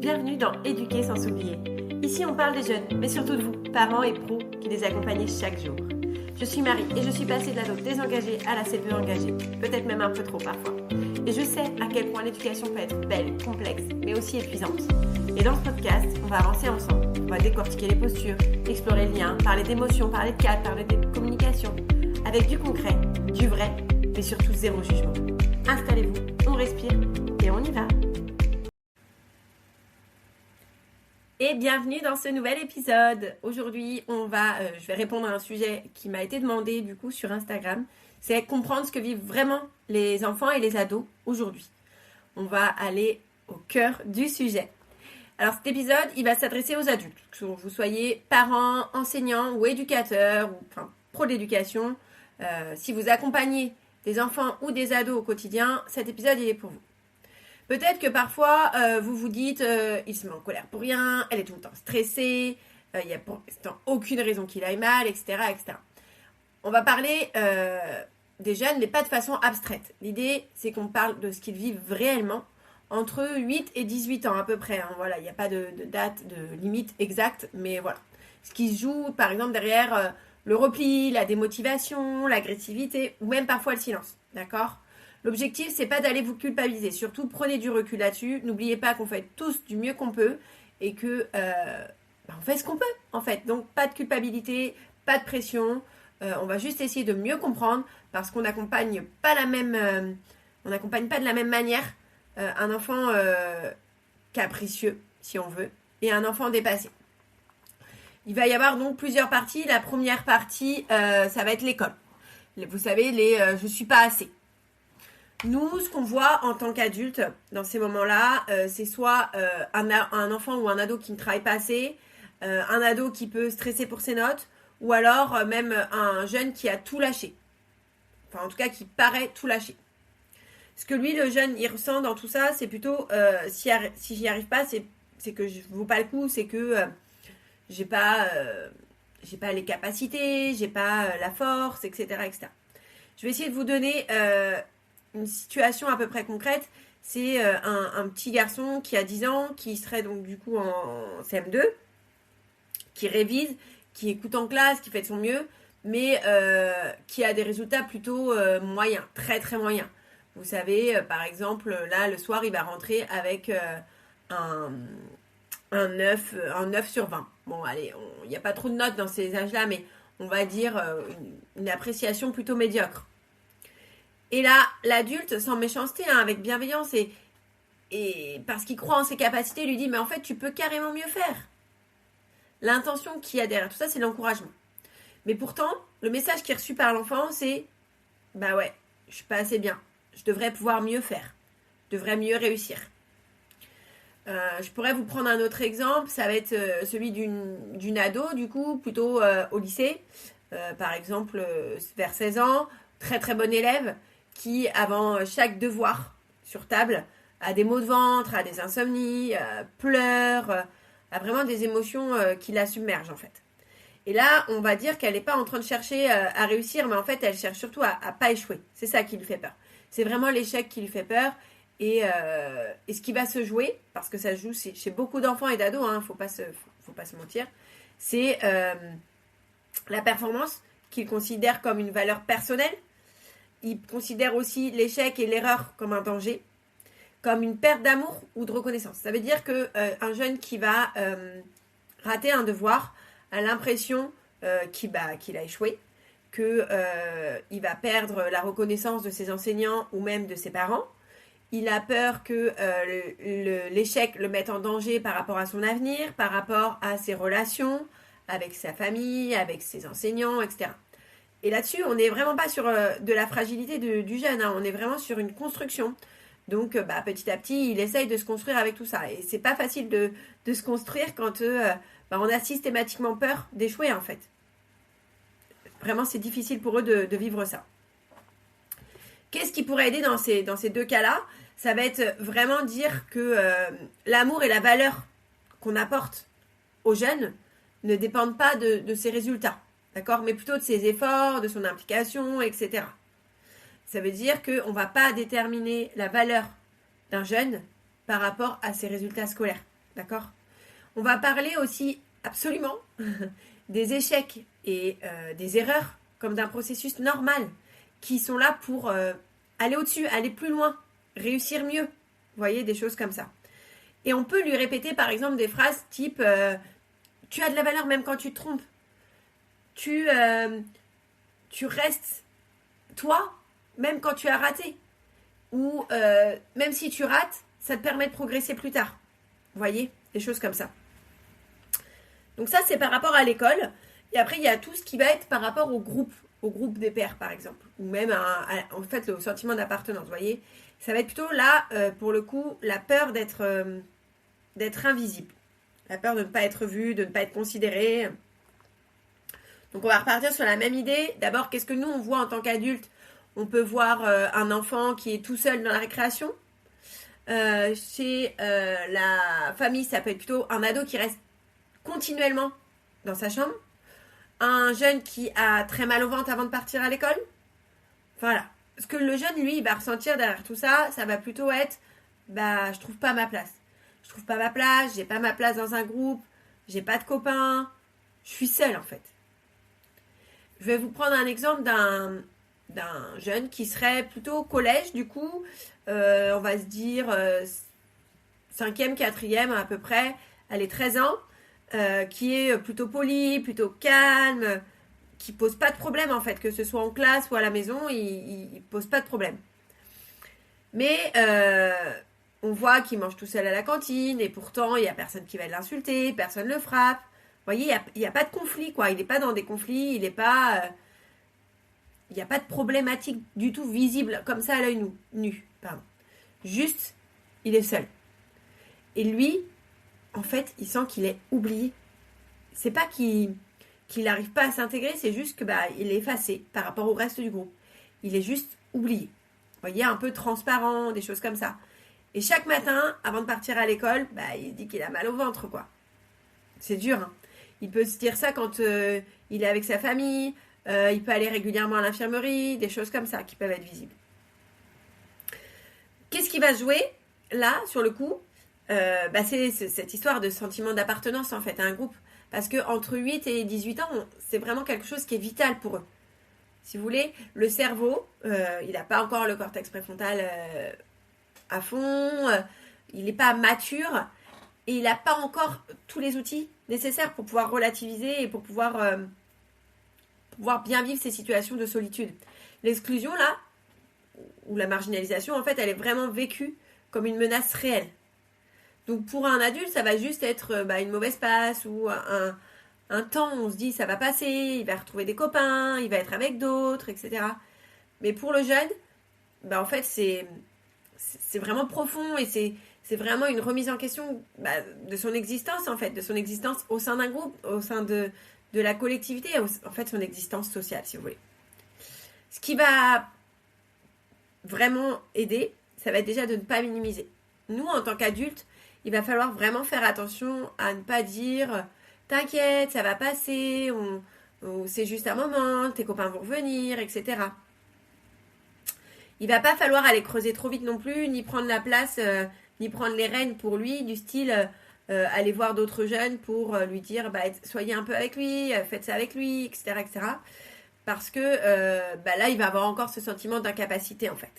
Bienvenue dans Éduquer sans s'oublier. Ici on parle des jeunes, mais surtout de vous, parents et pros qui les accompagnez chaque jour. Je suis Marie et je suis passée de l'ado désengagée à la CPE engagée, peut-être même un peu trop parfois. Et je sais à quel point l'éducation peut être belle, complexe, mais aussi épuisante. Et dans ce podcast, on va avancer ensemble. On va décortiquer les postures, explorer le lien, parler d'émotions, parler de cadres, parler de communication, avec du concret, du vrai, mais surtout zéro jugement. Installez-vous, on respire et on y va. Et bienvenue dans ce nouvel épisode. Aujourd'hui, je vais répondre à un sujet qui m'a été demandé du coup sur Instagram. C'est comprendre ce que vivent vraiment les enfants et les ados aujourd'hui. On va aller au cœur du sujet. Alors cet épisode, il va s'adresser aux adultes, que vous soyez parents, enseignants ou éducateurs, ou pro d'éducation. Si vous accompagnez des enfants ou des ados au quotidien, cet épisode il est pour vous. Peut-être que parfois, vous vous dites, il se met en colère pour rien, elle est tout le temps stressée, il n'y a pour l'instant aucune raison qu'il aille mal, etc., etc. On va parler des jeunes, mais pas de façon abstraite. L'idée, c'est qu'on parle de ce qu'ils vivent réellement entre 8 et 18 ans à peu près. Voilà, il n'y a pas de date, de limite exacte, mais voilà. Ce qui se joue, par exemple, derrière le repli, la démotivation, l'agressivité, ou même parfois le silence, d'accord ? L'objectif, c'est pas d'aller vous culpabiliser. Surtout, prenez du recul là-dessus. N'oubliez pas qu'on fait tous du mieux qu'on peut et que on fait ce qu'on peut, en fait. Donc, pas de culpabilité, pas de pression. On va juste essayer de mieux comprendre parce qu'on n'accompagne pas de la même manière un enfant capricieux, si on veut, et un enfant dépassé. Il va y avoir donc plusieurs parties. La première partie, ça va être l'école. Vous savez, je suis pas assez. Nous, ce qu'on voit en tant qu'adulte dans ces moments-là, c'est soit un enfant ou un ado qui ne travaille pas assez, un ado qui peut stresser pour ses notes, ou alors même un jeune qui a tout lâché. Enfin, en tout cas, qui paraît tout lâcher. Ce que lui, le jeune, il ressent dans tout ça, c'est plutôt, si j'y arrive pas, c'est que je ne vaux pas le coup, c'est que j'ai pas les capacités, j'ai pas la force, etc., etc. Je vais essayer de vous donner une situation à peu près concrète. C'est un petit garçon qui a 10 ans, qui serait donc du coup en CM2, qui révise, qui écoute en classe, qui fait de son mieux, mais qui a des résultats plutôt moyens, très très moyens. Vous savez, par exemple, là, le soir, il va rentrer avec un 9 sur 20. Bon, allez, il n'y a pas trop de notes dans ces âges-là, mais on va dire une appréciation plutôt médiocre. Et là, l'adulte, sans méchanceté, avec bienveillance et parce qu'il croit en ses capacités, lui dit « Mais en fait, tu peux carrément mieux faire ». L'intention qu'il y a derrière tout ça, c'est l'encouragement. Mais pourtant, le message qui est reçu par l'enfant, c'est « Bah ouais, je suis pas assez bien. Je devrais pouvoir mieux faire. Je devrais mieux réussir. » Je pourrais vous prendre un autre exemple. Ça va être celui d'une ado, du coup, plutôt au lycée. Par exemple, vers 16 ans, très très bon élève, qui, avant chaque devoir sur table, a des maux de ventre, a des insomnies, pleure, a vraiment des émotions qui la submergent en fait. Et là, on va dire qu'elle n'est pas en train de chercher à réussir, mais en fait, elle cherche surtout à pas échouer. C'est ça qui lui fait peur. C'est vraiment l'échec qui lui fait peur. Et ce qui va se jouer, parce que ça se joue chez beaucoup d'enfants et d'ados, faut pas se mentir, c'est la performance qu'ils considèrent comme une valeur personnelle. Ils considèrent aussi l'échec et l'erreur comme un danger, comme une perte d'amour ou de reconnaissance. Ça veut dire qu'un jeune qui va rater un devoir a l'impression qu'il a échoué, qu'il va perdre la reconnaissance de ses enseignants ou même de ses parents. Il a peur que l'échec le mette en danger par rapport à son avenir, par rapport à ses relations avec sa famille, avec ses enseignants, etc. Et là-dessus, on n'est vraiment pas sur de la fragilité du jeune, on est vraiment sur une construction. Donc, petit à petit, il essaye de se construire avec tout ça. Et c'est pas facile de se construire quand on a systématiquement peur d'échouer, en fait. Vraiment, c'est difficile pour eux de vivre ça. Qu'est-ce qui pourrait aider dans ces deux cas-là ? Ça va être vraiment dire que l'amour et la valeur qu'on apporte aux jeunes ne dépendent pas de ses résultats. D'accord ? Mais plutôt de ses efforts, de son implication, etc. Ça veut dire qu'on ne va pas déterminer la valeur d'un jeune par rapport à ses résultats scolaires. d'accord? On va parler aussi absolument des échecs et des erreurs comme d'un processus normal qui sont là pour aller au-dessus, aller plus loin, réussir mieux. Vous voyez, des choses comme ça. Et on peut lui répéter par exemple des phrases type tu as de la valeur même quand tu te trompes. Tu restes toi même quand tu as raté. Ou même si tu rates, ça te permet de progresser plus tard. Vous voyez, des choses comme ça. Donc ça, c'est par rapport à l'école. Et après, il y a tout ce qui va être par rapport au groupe des pairs, par exemple. Ou même, en fait, au sentiment d'appartenance, vous voyez. Ça va être plutôt là, pour le coup, la peur d'être invisible. La peur de ne pas être vu, de ne pas être considéré. Donc on va repartir sur la même idée. D'abord, qu'est-ce que nous, on voit en tant qu'adultes? On peut voir un enfant qui est tout seul dans la récréation. Chez la famille, ça peut être plutôt un ado qui reste continuellement dans sa chambre. Un jeune qui a très mal au ventre avant de partir à l'école. Voilà. Ce que le jeune, lui, il va ressentir derrière tout ça, ça va plutôt être je trouve pas ma place. Je trouve pas ma place, j'ai pas ma place dans un groupe, j'ai pas de copains, je suis seule en fait. Je vais vous prendre un exemple d'un jeune qui serait plutôt au collège, du coup, on va se dire 5e, 4e à peu près, elle est 13 ans, qui est plutôt poli, plutôt calme, qui pose pas de problème en fait, que ce soit en classe ou à la maison, il pose pas de problème. Mais on voit qu'il mange tout seul à la cantine et pourtant il y a personne qui va l'insulter, personne le frappe. Vous voyez, il y a pas de conflit quoi, il n'est pas dans des conflits, il n'y a pas de problématique du tout visible comme ça à l'œil nu. Pardon. Juste, il est seul. Et lui, en fait, il sent qu'il est oublié. C'est pas qu'il n'arrive pas à s'intégrer, c'est juste que il est effacé par rapport au reste du groupe. Il est juste oublié. Vous voyez, un peu transparent, des choses comme ça. Et chaque matin, avant de partir à l'école, il dit qu'il a mal au ventre, quoi. C'est dur, hein. Il peut se dire ça quand il est avec sa famille, il peut aller régulièrement à l'infirmerie, des choses comme ça qui peuvent être visibles. Qu'est-ce qui va jouer, là, sur le coup c'est cette histoire de sentiment d'appartenance, en fait, à un groupe. Parce qu'entre 8 et 18 ans, c'est vraiment quelque chose qui est vital pour eux. Si vous voulez, le cerveau, il n'a pas encore le cortex préfrontal à fond, il n'est pas mature et il n'a pas encore tous les outils nécessaires pour pouvoir relativiser et pour pouvoir bien vivre ces situations de solitude. L'exclusion, là, ou la marginalisation, en fait, elle est vraiment vécue comme une menace réelle. Donc pour un adulte, ça va juste être une mauvaise passe ou un temps où on se dit ça va passer, il va retrouver des copains, il va être avec d'autres, etc. Mais pour le jeune, en fait, c'est vraiment profond et c'est vraiment une remise en question de son existence, en fait, de son existence au sein d'un groupe, au sein de la collectivité, en fait, son existence sociale, si vous voulez. Ce qui va vraiment aider, ça va être déjà de ne pas minimiser. Nous, en tant qu'adultes, il va falloir vraiment faire attention à ne pas dire « T'inquiète, ça va passer, c'est juste un moment, tes copains vont revenir, etc. » Il va pas falloir aller creuser trop vite non plus, ni prendre la place, ni prendre les rênes pour lui, du style aller voir d'autres jeunes pour lui dire soyez un peu avec lui, faites ça avec lui, etc. etc. Parce que là, il va avoir encore ce sentiment d'incapacité en fait.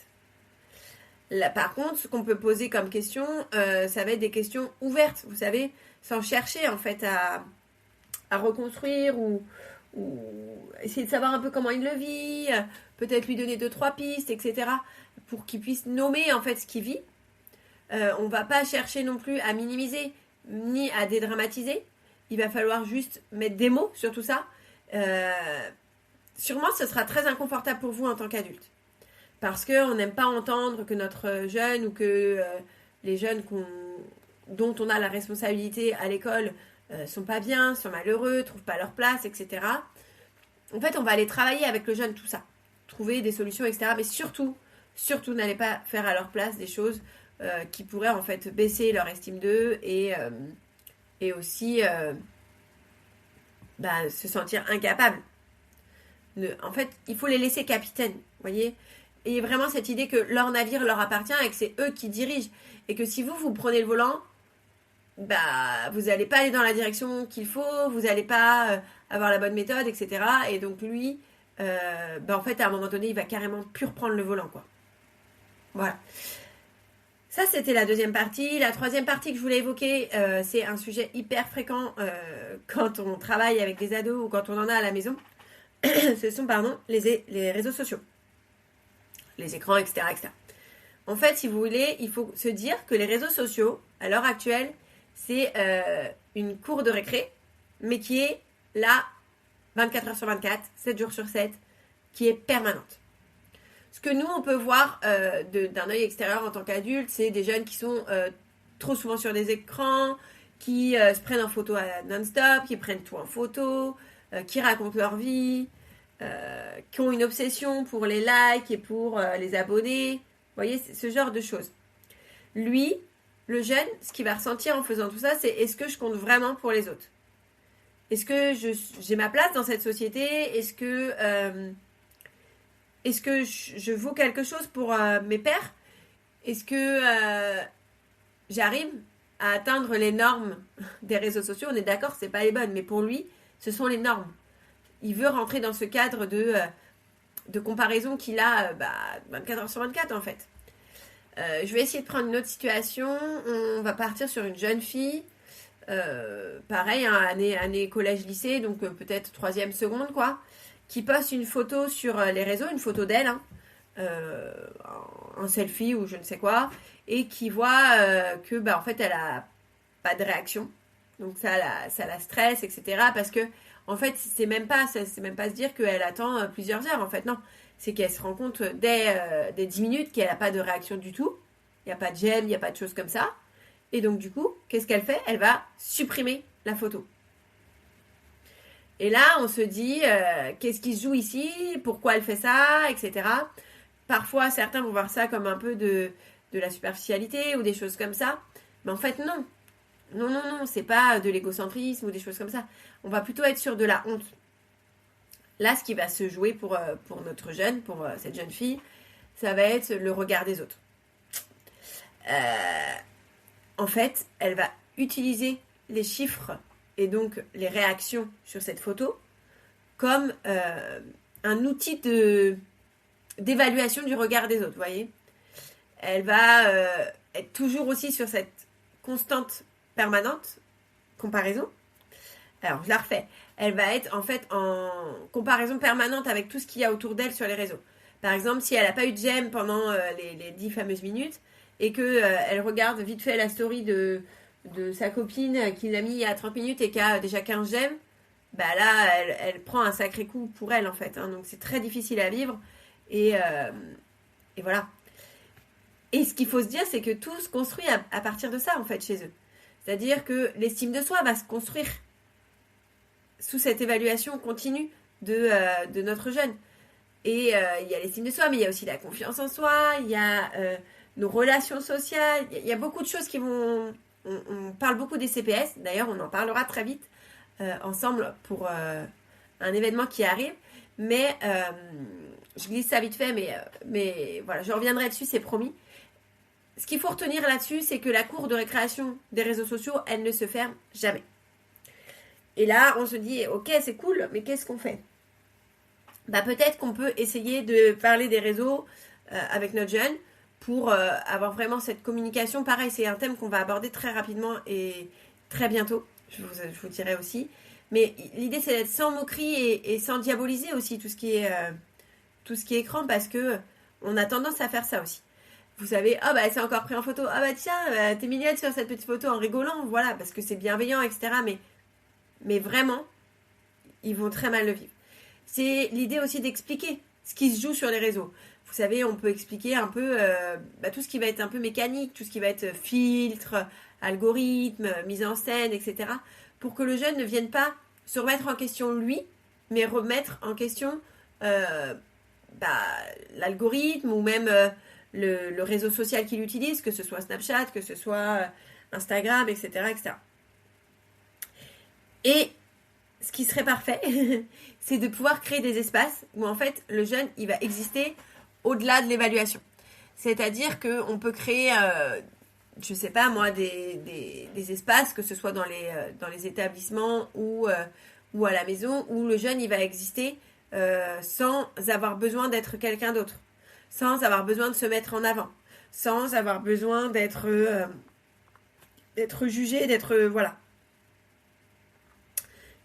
Là, par contre, ce qu'on peut poser comme question, ça va être des questions ouvertes, vous savez, sans chercher en fait à reconstruire ou essayer de savoir un peu comment il le vit, peut-être lui donner 2-3 pistes, etc. pour qu'il puisse nommer en fait ce qu'il vit. On va pas chercher non plus à minimiser ni à dédramatiser. Il va falloir juste mettre des mots sur tout ça. Sûrement, ce sera très inconfortable pour vous en tant qu'adulte. Parce qu'on n'aime pas entendre que notre jeune ou que les jeunes dont on a la responsabilité à l'école sont pas bien, sont malheureux, trouvent pas leur place, etc. En fait, on va aller travailler avec le jeune tout ça. Trouver des solutions, etc. Mais surtout, n'allez pas faire à leur place des choses qui pourraient en fait baisser leur estime d'eux et aussi se sentir incapables. En fait, il faut les laisser capitaines, vous voyez. Et vraiment cette idée que leur navire leur appartient et que c'est eux qui dirigent. Et que si vous prenez le volant, vous n'allez pas aller dans la direction qu'il faut, vous n'allez pas avoir la bonne méthode, etc. Et donc lui, en fait, à un moment donné, il va carrément plus reprendre le volant, quoi. Voilà. Ça, c'était la deuxième partie. La troisième partie que je voulais évoquer, c'est un sujet hyper fréquent quand on travaille avec des ados ou quand on en a à la maison. Ce sont, les réseaux sociaux. Les écrans, etc., etc. En fait, si vous voulez, il faut se dire que les réseaux sociaux, à l'heure actuelle, c'est une cour de récré, mais qui est là 24 heures sur 24, 7 jours sur 7, qui est permanente. Ce que nous, on peut voir d'un œil extérieur en tant qu'adulte, c'est des jeunes qui sont trop souvent sur des écrans, qui se prennent en photo non-stop, qui prennent tout en photo, qui racontent leur vie, qui ont une obsession pour les likes et pour les abonnés. Vous voyez, c'est ce genre de choses. Lui, le jeune, ce qu'il va ressentir en faisant tout ça, c'est est-ce que je compte vraiment pour les autres? Est-ce que j'ai ma place dans cette société? Est-ce que je vaux quelque chose pour mes pairs? Est-ce que j'arrive à atteindre les normes des réseaux sociaux? On est d'accord, c'est pas les bonnes, mais pour lui, ce sont les normes. Il veut rentrer dans ce cadre de comparaison qu'il a 24 heures sur 24 en fait. Je vais essayer de prendre une autre situation. On va partir sur une jeune fille. Pareil, hein, année collège-lycée, donc peut-être 3e seconde, quoi, qui poste une photo sur les réseaux, une photo d'elle, hein, un selfie ou je ne sais quoi, et qui voit que, en fait, elle a pas de réaction. Donc ça la stresse, etc. Parce que, en fait, c'est même pas se dire qu'elle attend plusieurs heures, en fait, non. C'est qu'elle se rend compte dès 10 minutes qu'elle n'a pas de réaction du tout. Il n'y a pas de j'aime, il n'y a pas de choses comme ça. Et donc, du coup, qu'est-ce qu'elle fait? Elle va supprimer la photo. Et là, on se dit, qu'est-ce qui se joue ici? Pourquoi elle fait ça? Etc. Parfois, certains vont voir ça comme un peu de la superficialité ou des choses comme ça. Mais en fait, non. Non, c'est pas de l'égocentrisme ou des choses comme ça. On va plutôt être sur de la honte. Là, ce qui va se jouer pour notre jeune, pour cette jeune fille, ça va être le regard des autres. En fait, elle va utiliser les chiffres et donc les réactions sur cette photo comme un outil d'évaluation du regard des autres, vous voyez. Elle va être toujours aussi sur cette constante permanente comparaison. Alors, je la refais. Elle va être en fait en comparaison permanente avec tout ce qu'il y a autour d'elle sur les réseaux. Par exemple, si elle n'a pas eu de j'aime pendant les 10 fameuses minutes et qu'elle regarde vite fait la story de sa copine qui l'a mis il y a 30 minutes et qui a déjà 15 j'aime, là, elle prend un sacré coup pour elle en fait. Hein. Donc, c'est très difficile à vivre. Et voilà. Et ce qu'il faut se dire, c'est que tout se construit à partir de ça en fait chez eux. C'est-à-dire que l'estime de soi va se construire sous cette évaluation continue de notre jeune. Et il y a l'estime de soi, mais il y a aussi la confiance en soi, il y a nos relations sociales, il y a beaucoup de choses qui vont... On parle beaucoup des CPS, d'ailleurs on en parlera très vite ensemble pour un événement qui arrive, mais je glisse ça vite fait, mais voilà, je reviendrai dessus, c'est promis. Ce qu'il faut retenir là-dessus, c'est que la cour de récréation des réseaux sociaux, elle ne se ferme jamais. Et là, on se dit, ok, c'est cool, mais qu'est-ce qu'on fait? Peut-être qu'on peut essayer de parler des réseaux avec notre jeune pour avoir vraiment cette communication. Pareil, c'est un thème qu'on va aborder très rapidement et très bientôt, je vous dirai aussi. Mais l'idée, c'est d'être sans moquerie et sans diaboliser aussi tout ce qui est écran, parce que on a tendance à faire ça aussi. Vous savez, elle s'est encore pris en photo. Tiens, t'es mignonne sur cette petite photo en rigolant, voilà, parce que c'est bienveillant, etc. Mais vraiment, ils vont très mal le vivre. C'est l'idée aussi d'expliquer ce qui se joue sur les réseaux. Vous savez, on peut expliquer un peu tout ce qui va être un peu mécanique, tout ce qui va être filtre, algorithme, mise en scène, etc. Pour que le jeune ne vienne pas se remettre en question lui, mais remettre en question l'algorithme ou même le réseau social qu'il utilise, que ce soit Snapchat, que ce soit Instagram, etc., etc. Et ce qui serait parfait, c'est de pouvoir créer des espaces où en fait le jeune, il va exister au-delà de l'évaluation. C'est-à-dire qu'on peut créer je sais pas moi, des espaces, que ce soit dans les établissements ou à la maison, où le jeune il va exister sans avoir besoin d'être quelqu'un d'autre, sans avoir besoin de se mettre en avant, sans avoir besoin d'être jugé, voilà.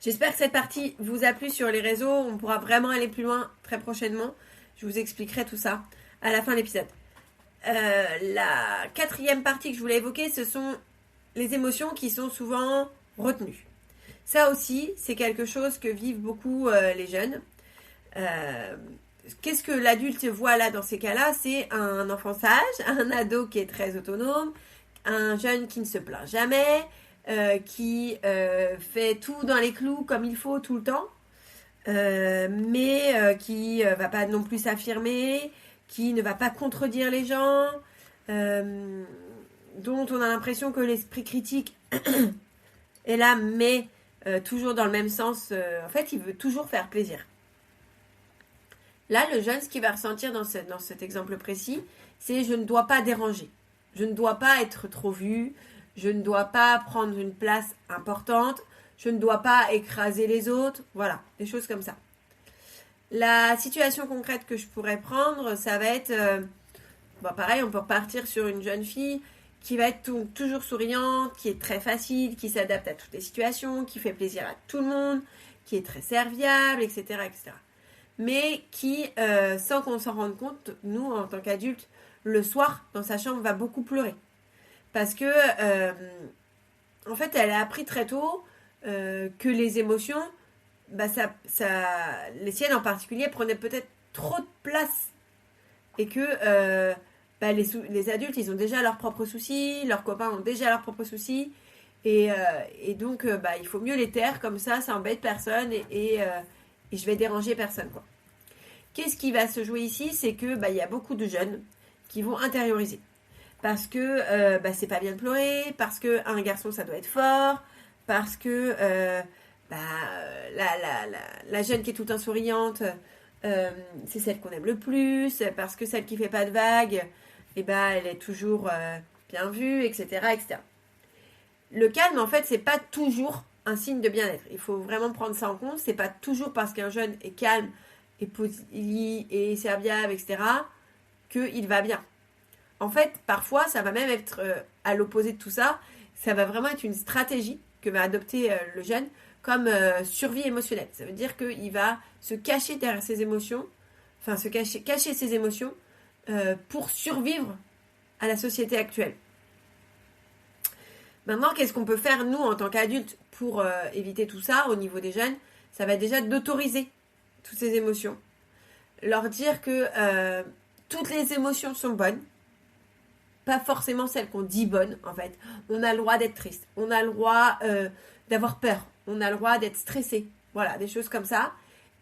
J'espère que cette partie vous a plu sur les réseaux. On pourra vraiment aller plus loin très prochainement. Je vous expliquerai tout ça à la fin de l'épisode. La quatrième partie que je voulais évoquer, ce sont les émotions qui sont souvent retenues. Ça aussi, c'est quelque chose que vivent beaucoup les jeunes. Qu'est-ce que l'adulte voit là dans ces cas-là? C'est un enfant sage, un ado qui est très autonome, un jeune qui ne se plaint jamais, qui fait tout dans les clous comme il faut tout le temps, mais qui va pas non plus s'affirmer, qui ne va pas contredire les gens, dont on a l'impression que l'esprit critique est là, mais toujours dans le même sens. En fait, il veut toujours faire plaisir. Là, le jeune, ce qu'il va ressentir dans cet exemple précis, c'est je ne dois pas déranger. Je ne dois pas être trop vu. Je ne dois pas prendre une place importante. Je ne dois pas écraser les autres. Voilà, des choses comme ça. La situation concrète que je pourrais prendre, ça va être... pareil, on peut repartir sur une jeune fille qui va être toujours souriante, qui est très facile, qui s'adapte à toutes les situations, qui fait plaisir à tout le monde, qui est très serviable, etc. etc. Mais qui, sans qu'on s'en rende compte, nous, en tant qu'adultes, le soir, dans sa chambre, va beaucoup pleurer. Parce que, en fait, elle a appris très tôt que les émotions, les siennes en particulier, prenaient peut-être trop de place. Et que les adultes, ils ont déjà leurs propres soucis, leurs copains ont déjà leurs propres soucis. Et donc, il faut mieux les taire, comme ça embête personne et je vais déranger personne, quoi. Qu'est-ce qui va se jouer ici? C'est que y a beaucoup de jeunes qui vont intérioriser. Parce que c'est pas bien de pleurer, parce qu'un garçon, ça doit être fort, parce que la jeune qui est tout le temps souriante, c'est celle qu'on aime le plus, parce que celle qui fait pas de vagues, elle est toujours bien vue, etc., etc. Le calme, en fait, c'est pas toujours un signe de bien-être. Il faut vraiment prendre ça en compte. C'est pas toujours parce qu'un jeune est calme, est poli, est serviable, etc., qu'il va bien. En fait, parfois, ça va même être à l'opposé de tout ça. Ça va vraiment être une stratégie que va adopter le jeune comme survie émotionnelle. Ça veut dire qu'il va se cacher derrière ses émotions, cacher ses émotions pour survivre à la société actuelle. Maintenant, qu'est-ce qu'on peut faire, nous, en tant qu'adultes, pour éviter tout ça au niveau des jeunes? Ça va déjà d'autoriser toutes ces émotions. Leur dire que toutes les émotions sont bonnes. Pas forcément celles qu'on dit bonnes, en fait. On a le droit d'être triste. On a le droit d'avoir peur. On a le droit d'être stressé. Voilà, des choses comme ça.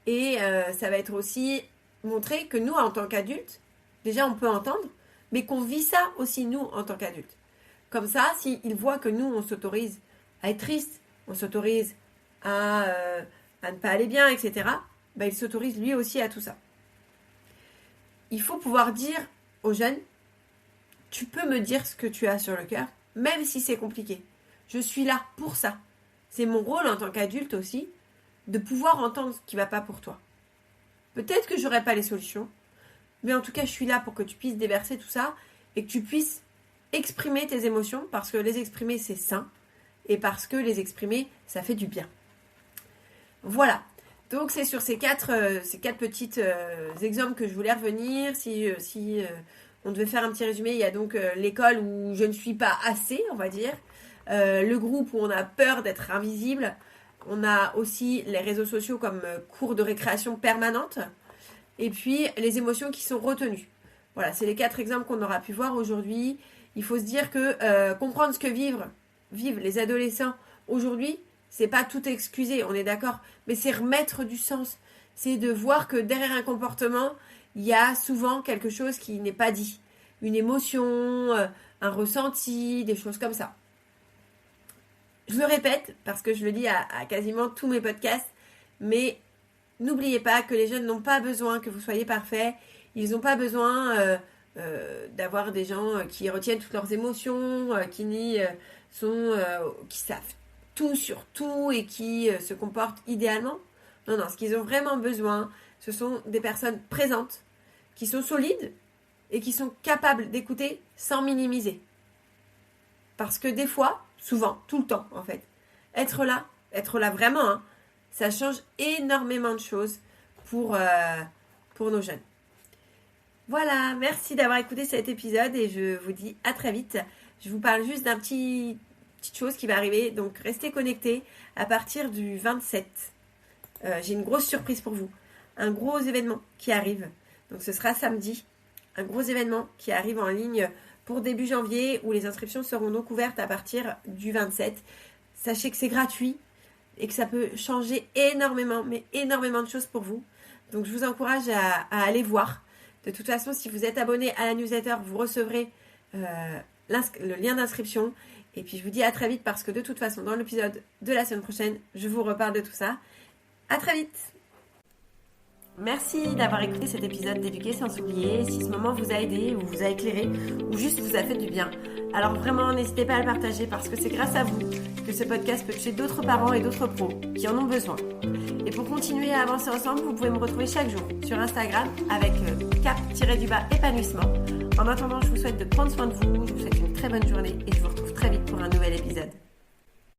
Et ça va être aussi montrer que nous, en tant qu'adultes, déjà, on peut entendre, mais qu'on vit ça aussi, nous, en tant qu'adultes. Comme ça, s'il voit que nous, on s'autorise à être triste, on s'autorise à ne pas aller bien, etc., il s'autorise lui aussi à tout ça. Il faut pouvoir dire aux jeunes, tu peux me dire ce que tu as sur le cœur, même si c'est compliqué. Je suis là pour ça. C'est mon rôle en tant qu'adulte aussi, de pouvoir entendre ce qui ne va pas pour toi. Peut-être que je n'aurai pas les solutions, mais en tout cas, je suis là pour que tu puisses déverser tout ça et que tu puisses exprimer tes émotions, parce que les exprimer, c'est sain, et parce que les exprimer, ça fait du bien. Voilà. Donc, c'est sur ces quatre petits exemples que je voulais revenir. Si on devait faire un petit résumé, il y a donc l'école où je ne suis pas assez, on va dire. Le groupe où on a peur d'être invisible. On a aussi les réseaux sociaux comme cours de récréation permanente. Et puis, les émotions qui sont retenues. Voilà, c'est les 4 exemples qu'on aura pu voir aujourd'hui. Il faut se dire que comprendre ce que vivent les adolescents aujourd'hui, c'est pas tout excuser, on est d'accord, mais c'est remettre du sens. C'est de voir que derrière un comportement, il y a souvent quelque chose qui n'est pas dit. Une émotion, un ressenti, des choses comme ça. Je le répète, parce que je le dis à quasiment tous mes podcasts, mais n'oubliez pas que les jeunes n'ont pas besoin que vous soyez parfait. Ils n'ont pas besoin d'avoir des gens qui retiennent toutes leurs émotions, qui savent tout sur tout et qui se comportent idéalement. Non, ce qu'ils ont vraiment besoin, ce sont des personnes présentes, qui sont solides et qui sont capables d'écouter sans minimiser. Parce que des fois, souvent, tout le temps en fait, être là vraiment, ça change énormément de choses pour nos jeunes. Voilà, merci d'avoir écouté cet épisode et je vous dis à très vite. Je vous parle juste d'un petite chose qui va arriver, donc restez connectés à partir du 27. J'ai une grosse surprise pour vous, un gros événement qui arrive, donc ce sera samedi, un gros événement qui arrive en ligne pour début janvier où les inscriptions seront donc ouvertes à partir du 27. Sachez que c'est gratuit et que ça peut changer énormément, mais énormément de choses pour vous. Donc je vous encourage à aller voir. De toute façon, si vous êtes abonné à la newsletter, vous recevrez le lien d'inscription. Et puis je vous dis à très vite parce que de toute façon, dans l'épisode de la semaine prochaine, je vous reparle de tout ça. À très vite! Merci d'avoir écouté cet épisode d'Éduquer sans s'oublier. Si ce moment vous a aidé ou vous a éclairé ou juste vous a fait du bien, alors vraiment n'hésitez pas à le partager parce que c'est grâce à vous que ce podcast peut toucher d'autres parents et d'autres pros qui en ont besoin. Et pour continuer à avancer ensemble, vous pouvez me retrouver chaque jour sur Instagram avec cap-épanouissement. En attendant, je vous souhaite de prendre soin de vous, je vous souhaite une très bonne journée et je vous retrouve très vite pour un nouvel épisode.